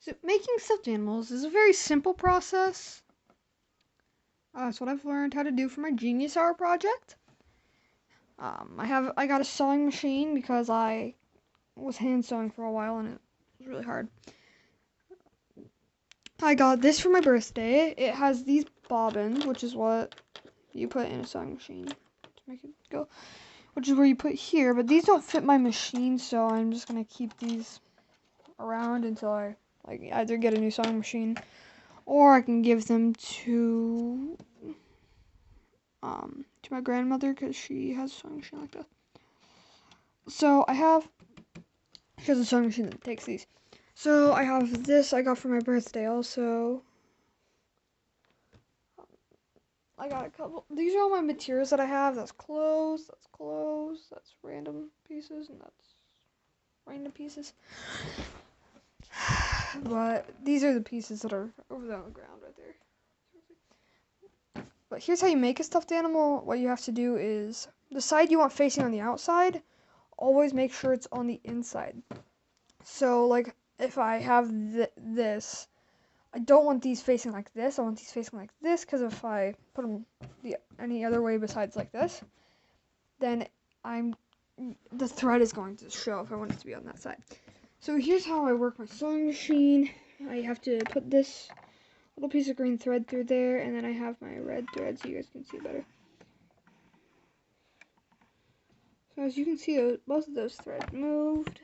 So making stuffed animals is a very simple process. That's what I've learned how to do for my Genius Hour project. I got a sewing machine because I was hand sewing for a while and it was really hard. I got this for my birthday. It has these bobbins, which is what you put in a sewing machine to make it go, which is where you put here, but these don't fit my machine, so I'm just gonna keep these around until I either get a new sewing machine or I can give them to my grandmother because she has a sewing machine like that. So she has a sewing machine that takes these. So I have this I got for my birthday also. I got a couple. These are all my materials that I have. That's clothes, that's random pieces, and that's random pieces. But these are the pieces that are over there on the ground right there. But here's how you make a stuffed animal. What you have to do is the side you want facing on the outside, always make sure it's on the inside. So like if I have this, I don't want these facing like this. I want these facing like this because if I put them any other way besides like this, then the thread is going to show if I want it to be on that side. So here's how I work my sewing machine. I have to put this little piece of green thread through there, and then I have my red thread so you guys can see better. So as you can see, both of those threads moved.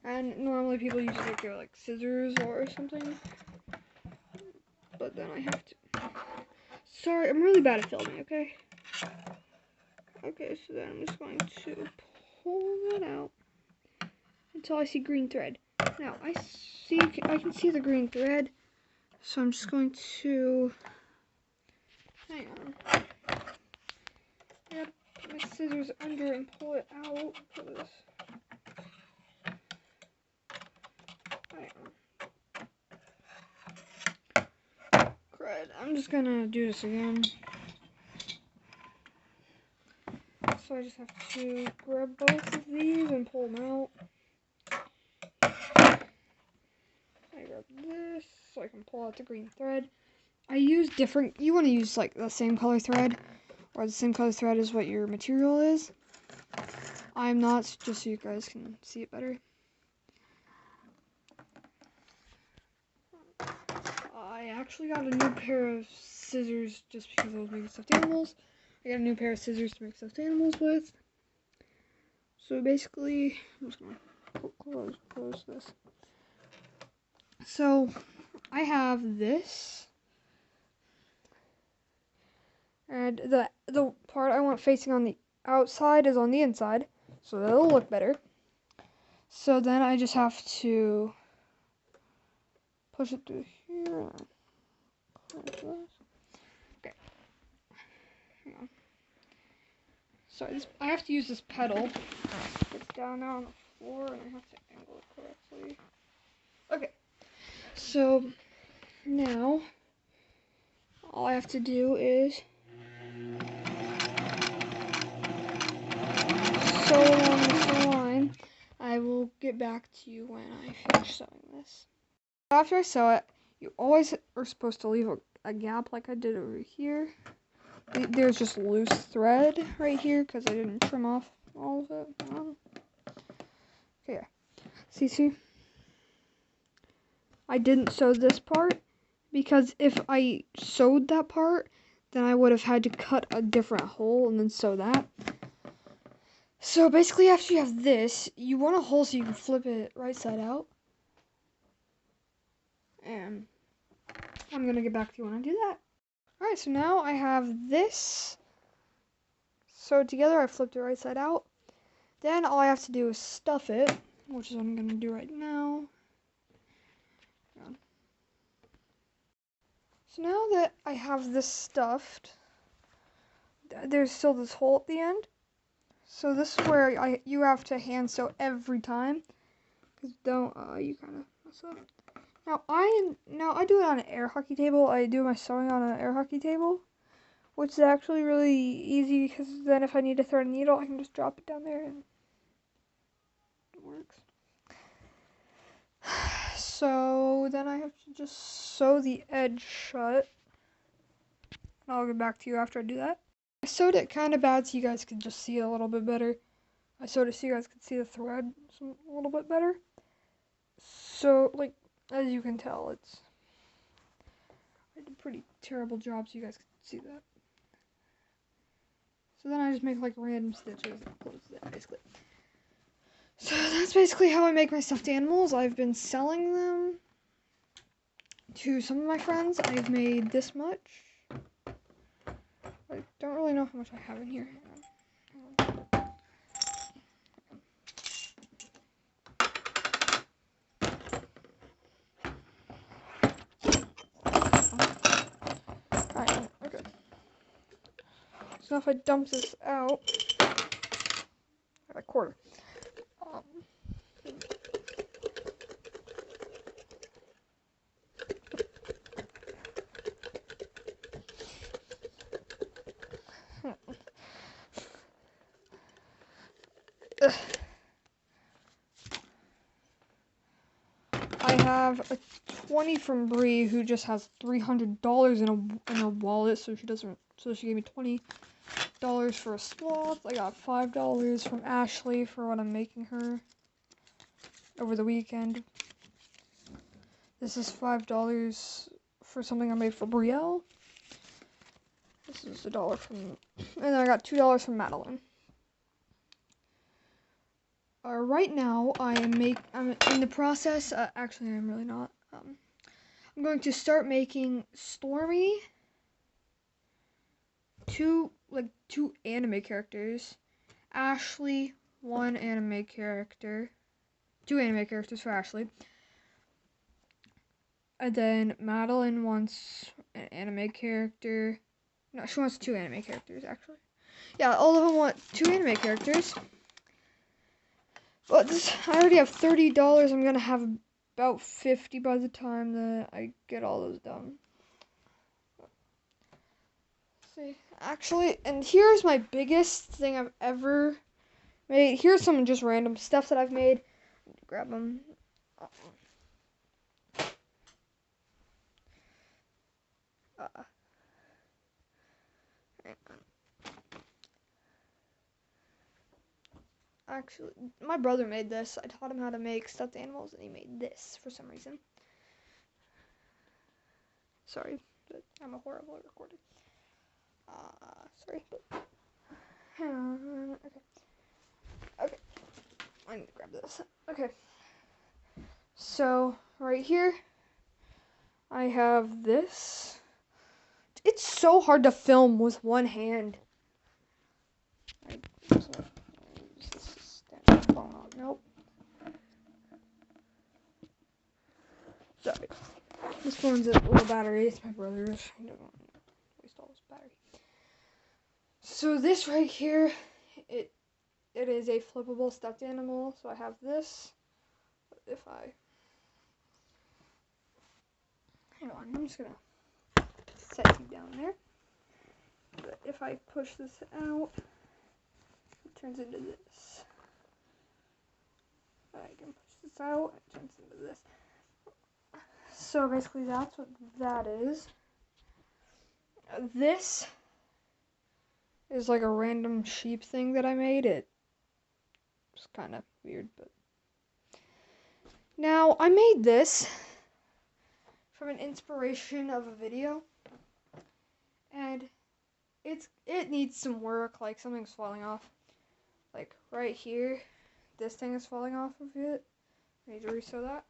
And normally people use like scissors or something, but then I have to. Sorry, I'm really bad at filming. Okay. Okay, so then I'm just going to pull that out until I see green thread. Now I can see the green thread, so I'm just going to hang on. I gotta put my scissors under and pull it out because crud. I'm just gonna do this again. So I just have to grab both of these and pull them out. I grab this so I can pull out the green thread. I use different, you want to use like the same color thread, or the same color thread as what your material is. I'm not, just so you guys can see it better. I actually got a new pair of scissors just because I was making stuffed animals. I got a new pair of scissors to make stuffed animals with. So basically, I'm just gonna close this. So I have this, and the part I want facing on the outside is on the inside, so that'll look better. So then I just have to push it through here. Okay. Hang on. Sorry, I have to use this pedal. It's down now on the floor, and I have to angle it correctly. Okay. So now all I have to do is sew along this line. I will get back to you when I finish sewing this. After I sew it, you always are supposed to leave a gap like I did over here. There's just loose thread right here because I didn't trim off all of it. Okay, see? I didn't sew this part because if I sewed that part, then I would have had to cut a different hole and then sew that. So basically after you have this, you want a hole so you can flip it right side out. And I'm going to get back to you when I do that. Alright, so now I have this sewed together. I flipped it right side out. Then all I have to do is stuff it, which is what I'm going to do right now. So now that I have this stuffed, there's still this hole at the end. So this is where you have to hand sew every time, because you kind of mess up. Now I do it on an air hockey table. I do my sewing on an air hockey table, which is actually really easy because then if I need to thread a needle, I can just drop it down there and it works. So then I have to just sew the edge shut. And I'll get back to you after I do that. I sewed it kind of bad so you guys could just see it a little bit better. I sewed it so you guys could see the thread a little bit better. So, like, as you can tell, I did a pretty terrible job so you guys could see that. So then I just make, like, random stitches and close it, basically. So that's basically how I make my stuffed animals. I've been selling them to some of my friends. I've made this much. I don't really know how much I have in here. Alright, okay. So if I dump this out, a quarter. I have a 20 from Bree who just has $300 in her wallet, so she gave me $20 for a sloth. I got $5 from Ashley for what I'm making her over the weekend. This is $5 for something I made for Brielle. This is $1 from, and then I got $2 from Madeline. Right now, I'm in the process. Actually, I'm really not. I'm going to start making Stormy two anime characters. Ashley, one anime character. 2 anime characters for Ashley. And then Madeline wants an anime character. No, she wants 2 anime characters, actually. Yeah, all of them want 2 anime characters. But I already have $30. I'm gonna have about 50 by the time that I get all those done. See, actually, and here's my biggest thing I've ever made. Here's some just random stuff that I've made. Grab them. Actually, my brother made this. I taught him how to make stuffed animals, and he made this for some reason. Sorry, but I'm a horrible recorder. Sorry, but okay. I need to grab this. Okay. So right here, I have this. It's so hard to film with one hand. Nope. Sorry. This phone's at low battery. It's my brother's. I don't want to waste all this battery. So this right here, it is a flippable stuffed animal. So I have this. If I hang on, I'm just gonna set you down there. But if I push this out, it turns into this. I can push this out, it turns into this. So basically that's what that is. This is like a random sheep thing that I made. It's kind of weird, but now I made this from an inspiration of a video, and it needs some work. Like something's falling off. Like right here, this thing is falling off of it. I need to resew that.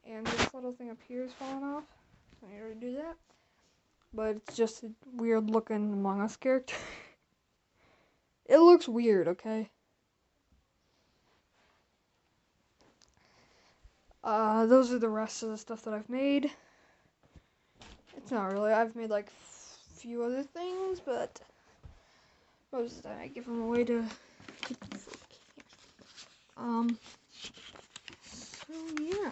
And this little thing up here is falling off. So I need to redo that. But it's just a weird looking Among Us character. It looks weird, okay? Those are the rest of the stuff that I've made. It's not really. I've made like a few other things, but most of the time I give them away to people. So yeah.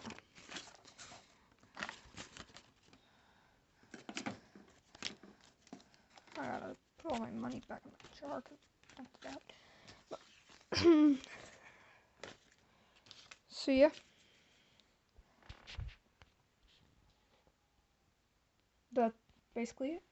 I gotta put all my money back in the jar because I dumped it out. So yeah. That's basically it.